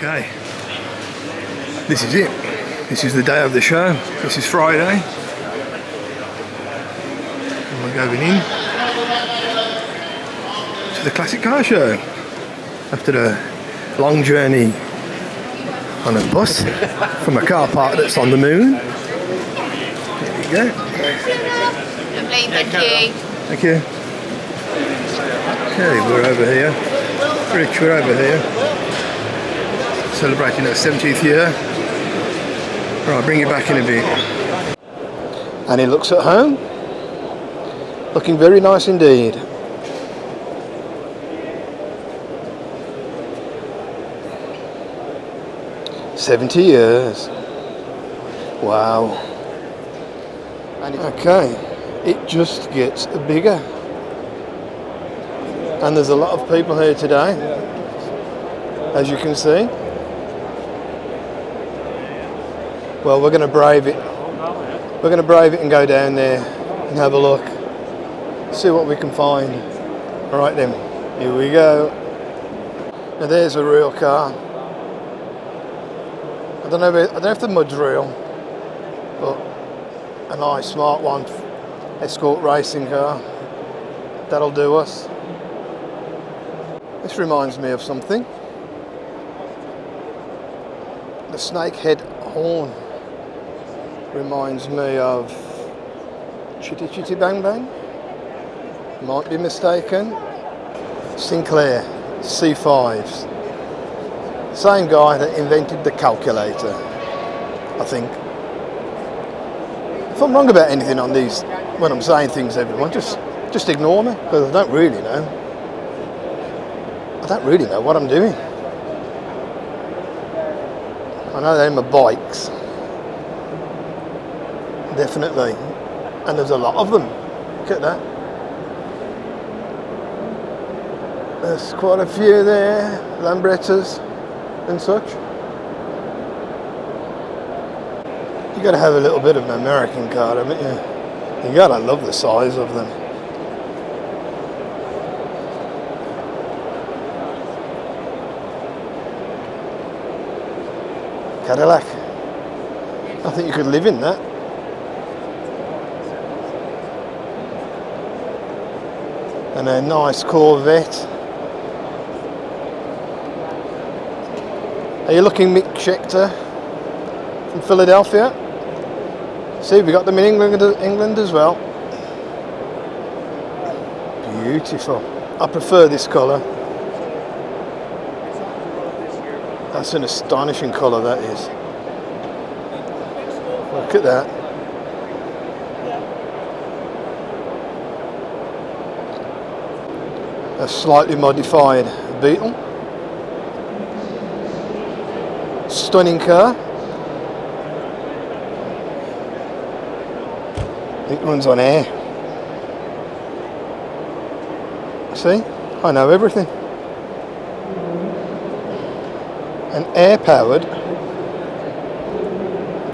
Okay, this is it. This is the day of the show. This is Friday. And we're going in to the Classic Car Show after a long journey on a bus from a car park that's on the moon. There we go. Lovely, thank you. Thank you. Okay, we're over here. Rich, we're over here. Celebrating our 70th year. Right, I'll bring you back in a bit. And he looks at home. Looking very nice indeed. "70 years. Wow. Okay, it just gets bigger. And there's a lot of people here today, as you can see. Well, we're going to brave it. We're going to brave it and go down there and have a look. See what we can find. Alright then, here we go. Now there's a real car. I don't know if the mud's real, but a nice smart one, Escort racing car. That'll do us. This reminds me of something. The snakehead horn reminds me of Chitty Chitty Bang Bang. Might be mistaken. Sinclair C5s. Same guy that invented the calculator, I think. If I'm wrong about anything on these, when I'm saying things, everyone, just ignore me, because I don't really know. I don't really know what I'm doing. I know they're my bikes. Definitely. And there's a lot of them. Look at that. There's quite a few there. Lambrettas and such. You gotta have a little bit of an American car, haven't you? You gotta love the size of them. Cadillac. I think you could live in that. And a nice Corvette. Are you looking, Mick Schechter from Philadelphia? See, we got them in England as well. Beautiful. I prefer this colour. That's an astonishing colour, that is. Look at that. A slightly modified Beetle. Stunning car. It runs on air. See? I know everything. An air-powered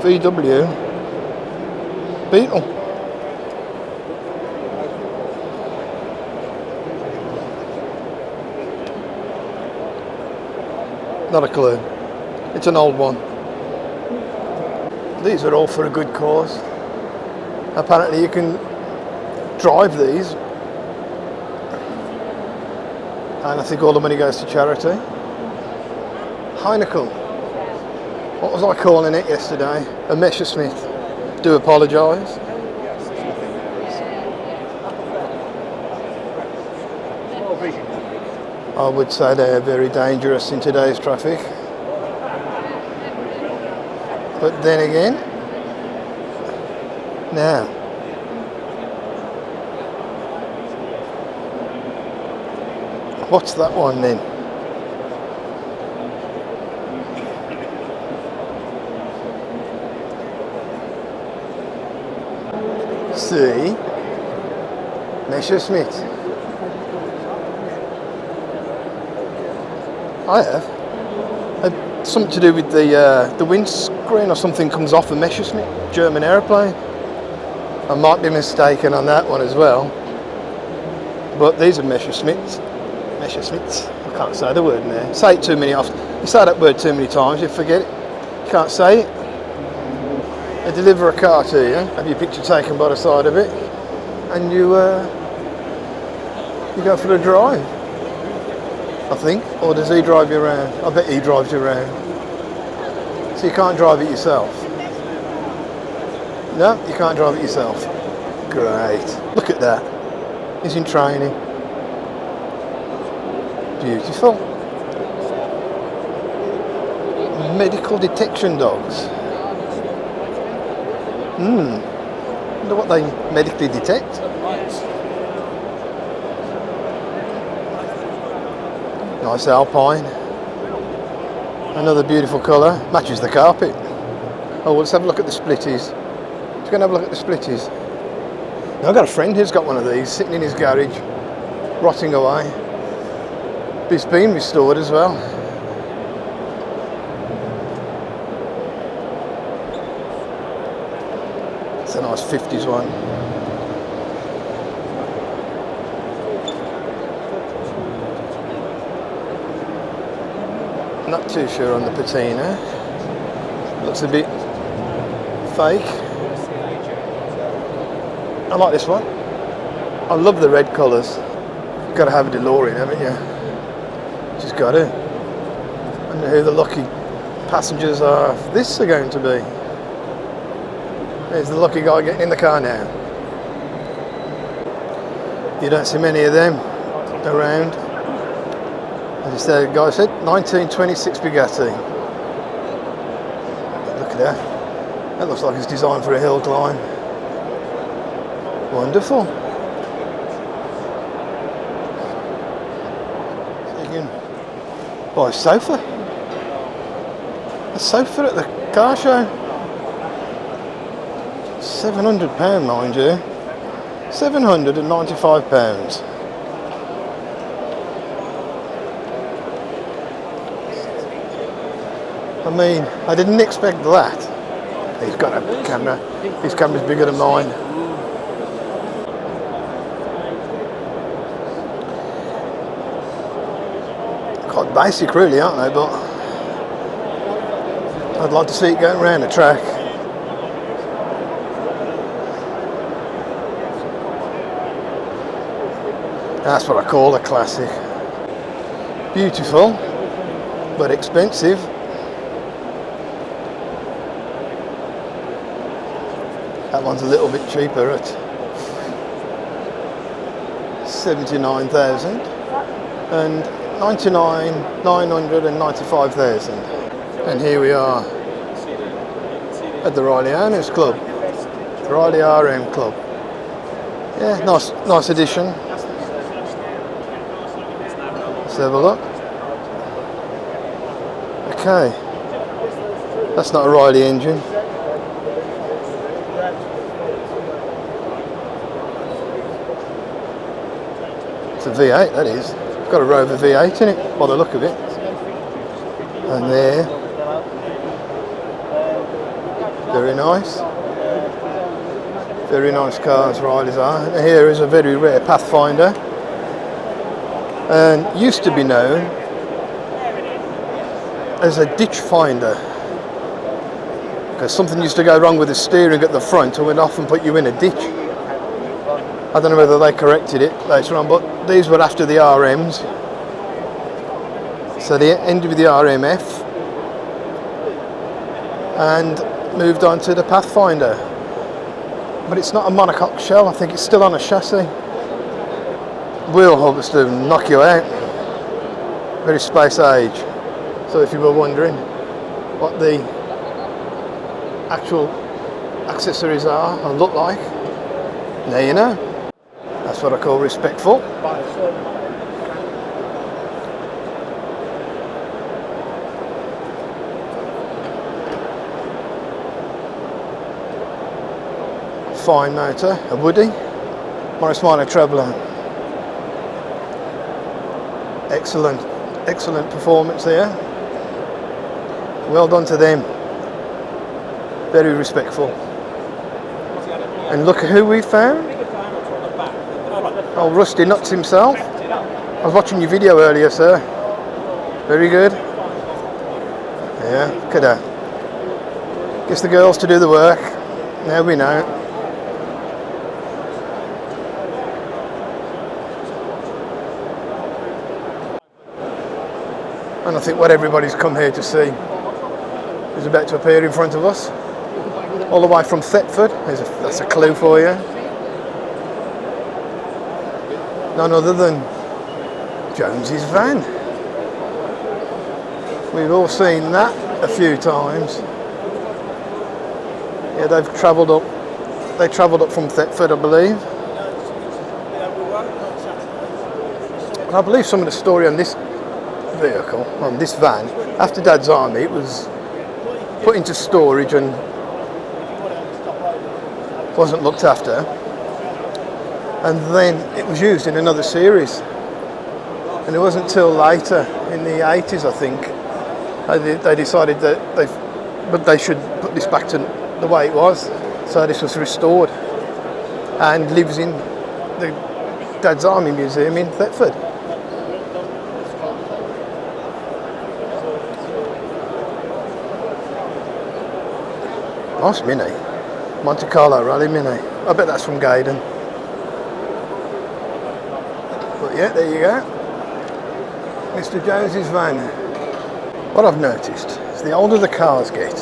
VW Beetle. Not a clue. It's an old one. These are all for a good cause. Apparently you can drive these. And I think all the money goes to charity. Heineken. What was I calling it yesterday? A Messerschmitt. Do apologise. I would say they are very dangerous in today's traffic. But then again, now, what's that one then? See, Messerschmitt. I have. Something to do with the windscreen or something comes off a Messerschmitt German aeroplane. I might be mistaken on that one as well. But these are Messerschmitts. I can't say the word now. Say it too many often. You say that word too many times, you forget it. You can't say it. They deliver a car to you, have your picture taken by the side of it, and you go for a drive, I think. Or does he drive you around? I bet he drives you around. So you can't drive it yourself? No, you can't drive it yourself. Great. Look at that. He's in training. Beautiful. Medical detection dogs. Wonder what they medically detect. Nice Alpine. Another beautiful colour. Matches the carpet. Oh, let's have a look at the splitties. Let's go and have a look at the splitties. Now, I've got a friend who's got one of these sitting in his garage, rotting away. It's been restored as well. It's a nice 50s one. Not too sure on the patina. Looks a bit fake. I like this one. I love the red colours. You've got to have a DeLorean, haven't you? Just got to. I wonder who the lucky passengers are this are going to be. There's the lucky guy getting in the car now. You don't see many of them around. As the guy said, 1926 Bugatti. Look at that. That looks like it's designed for a hill climb. Wonderful. So you can buy a sofa. A sofa at the car show. £700, mind you. £795. I mean, I didn't expect that. He's got a camera. His camera's bigger than mine. Quite basic, really, aren't they? But I'd like to see it going around the track. That's what I call a classic. Beautiful, but expensive. That one's a little bit cheaper at 79,000 and 99,995,000. And here we are at the Riley Owners Club, the Riley RM Club. Yeah, nice addition. Let's have a look. Okay, that's not a Riley engine. It's a V8, that is. It's got a Rover V8 in it, by the look of it. And there. Very nice. Very nice cars, Riley's are. And here is a very rare Pathfinder. And used to be known as a ditch finder. Because something used to go wrong with the steering at the front and would often put you in a ditch. I don't know whether they corrected it later on, but these were after the RMs. So they ended with the RMF and moved on to the Pathfinder. But it's not a monocoque shell, I think it's still on a chassis. Wheel hubs to knock you out. Very space age. So if you were wondering what the actual accessories are or look like, there you know. That's what I call respectful. Fine motor, a Woody, Morris Minor Traveller. Excellent performance there. Well done to them. Very respectful. And look at who we found. Oh, Rusty Nuts himself. I was watching your video earlier, sir. Very good. Yeah, could have. Gets the girls to do the work. Now we know. And I think what everybody's come here to see is about to appear in front of us. All the way from Thetford. That's a clue for you. None other than Jonesy's van. We've all seen that a few times. Yeah, they travelled up from Thetford, I believe. And I believe some of the story on this vehicle, on this van, after Dad's army, it was put into storage and wasn't looked after. And then it was used in another series. And it wasn't till later, in the 80s, I think, they decided that they should put this back to the way it was. So this was restored and lives in the Dad's Army Museum in Thetford. Nice Mini. Monte Carlo Rally Mini. I bet that's from Gaydon. But yeah, there you go. Mr. Jones's van. What I've noticed is the older the cars get,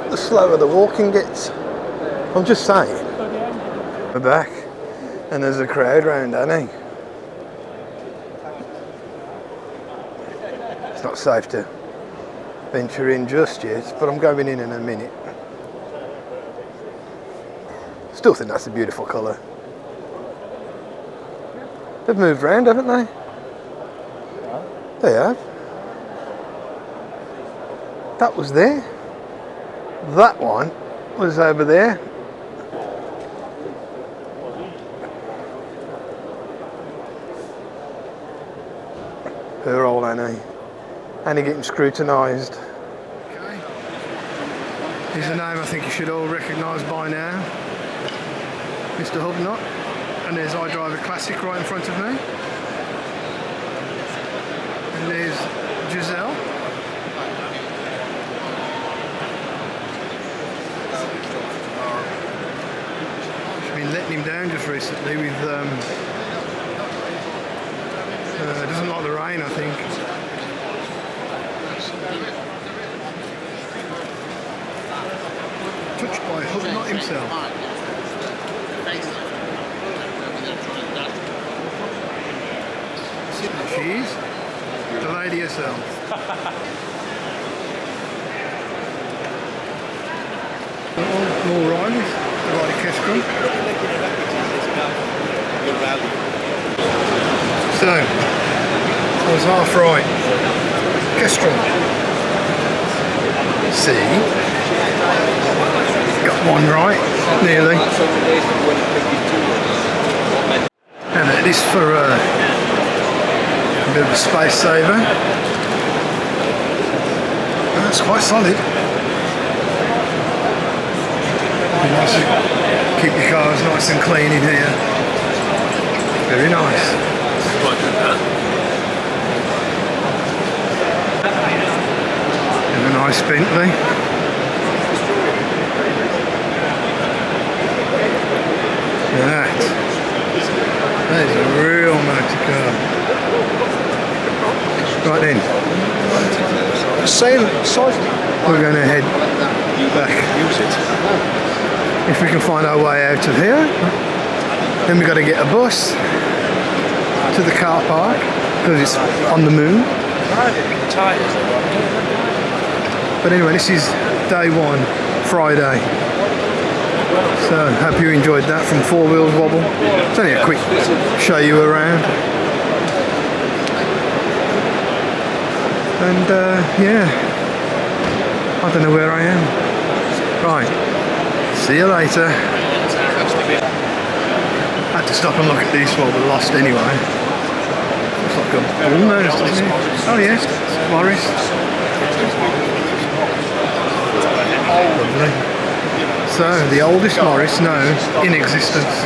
the slower the walking gets. I'm just saying. We're back and there's a crowd round, ain't he? It's not safe to venture in just yet, but I'm going in a minute. Still think that's a beautiful colour. They've moved round, haven't they? They have. That was there. That one was over there. Her old Annie. Annie getting scrutinised. Okay. Here's a name I think you should all recognise by now. Mr. Hubnut. And there's iDriver Classic right in front of me. And there's Giselle. She's been letting him down just recently with doesn't like the rain, I think. Touched by Hubnut himself. She is the lady herself. More Riley's, the Riley Kestrel. So, I was half right. Kestrel. C. Got one right, nearly. And it is for a bit of a space saver. That's quite solid. Nice to keep your cars nice and clean in here. Very nice. And a nice Bentley. Look at that. That is a real motor car. Right then, same size. We're going to head back. If we can find our way out of here, then we've got to get a bus to the car park because it's on the moon. But anyway, this is day one, Friday. So hope you enjoyed that from Four Wheels Wobble. It's only a quick show you around. And yeah, I don't know where I am. Right, see you later. Had to stop and look at this while we're lost anyway. Looks like a bullnose, doesn't it? Oh yes, Morris. Lovely. So, the oldest Morris known in existence.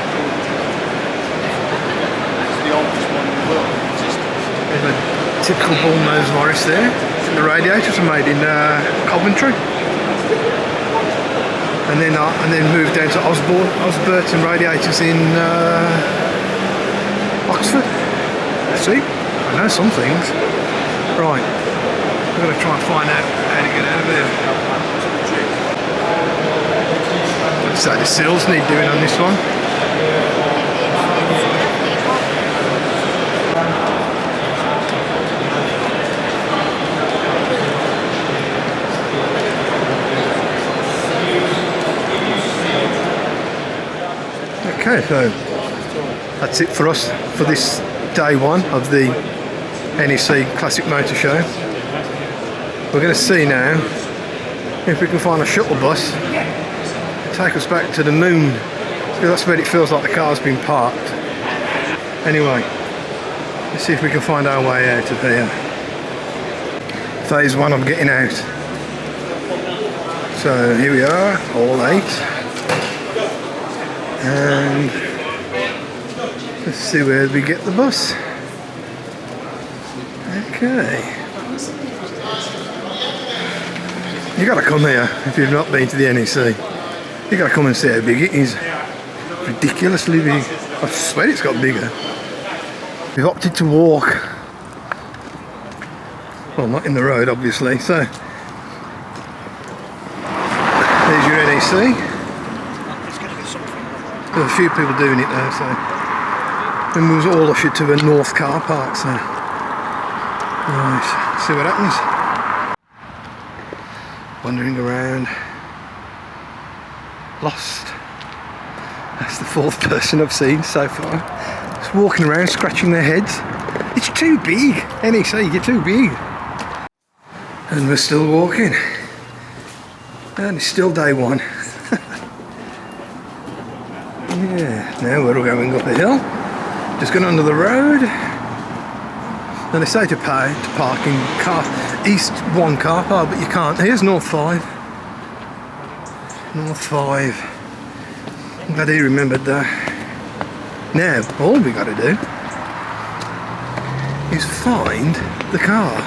There's a typical bullnose Morris there. the radiators are made in Coventry, and then moved down to Osburton radiators in Oxford. See, I know some things. Right, I'm going to try and find out how to get out of here. So the sills need doing on this one. Okay, so that's it for us for this day one of the NEC Classic Motor Show. We're going to see now if we can find a shuttle bus to take us back to the moon, because that's where it feels like the car's been parked. Anyway, let's see if we can find our way out of here. Phase one of getting out. So here we are, all 8. And let's see where we get the bus. Okay. You gotta come here if you've not been to the NEC. You gotta come and see how big it is. Ridiculously big. I swear it's got bigger. We've opted to walk. Well, not in the road, obviously. So there's your NEC. There's a few people doing it now, so. And we was all ushered to a north car park, so. Right, see what happens. Wandering around. Lost. That's the 4th person I've seen so far. Just walking around, scratching their heads. It's too big. NEC, you're too big. And we're still walking. And it's still day one. Yeah, now we're going up a hill, just going under the road. And they say to park in East 1 car park, but you can't. Here's North 5. North 5. I'm glad he remembered that. Now, all we got to do is find the car.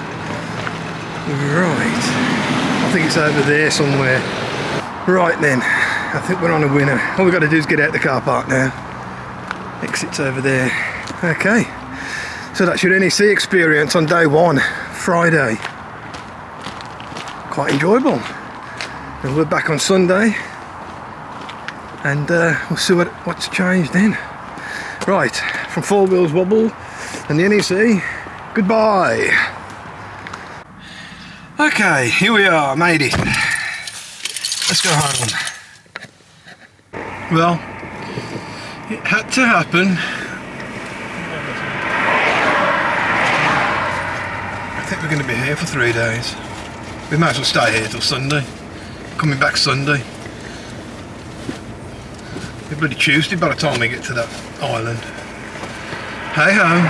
Right. I think it's over there somewhere. Right then. I think we're on a winner. All we've got to do is get out the car park now. Exit's over there. Okay. So that's your NEC experience on day 1, Friday. Quite enjoyable. And we're back on Sunday. And we'll see what's changed then. Right. From 4 Wheels Wobble and the NEC, goodbye. Okay, here we are. Made it. Let's go home. Well, it had to happen. I think we're going to be here for 3 days. We might as well stay here till Sunday. Coming back Sunday. It'll be bloody Tuesday by the time we get to that island. Hey ho.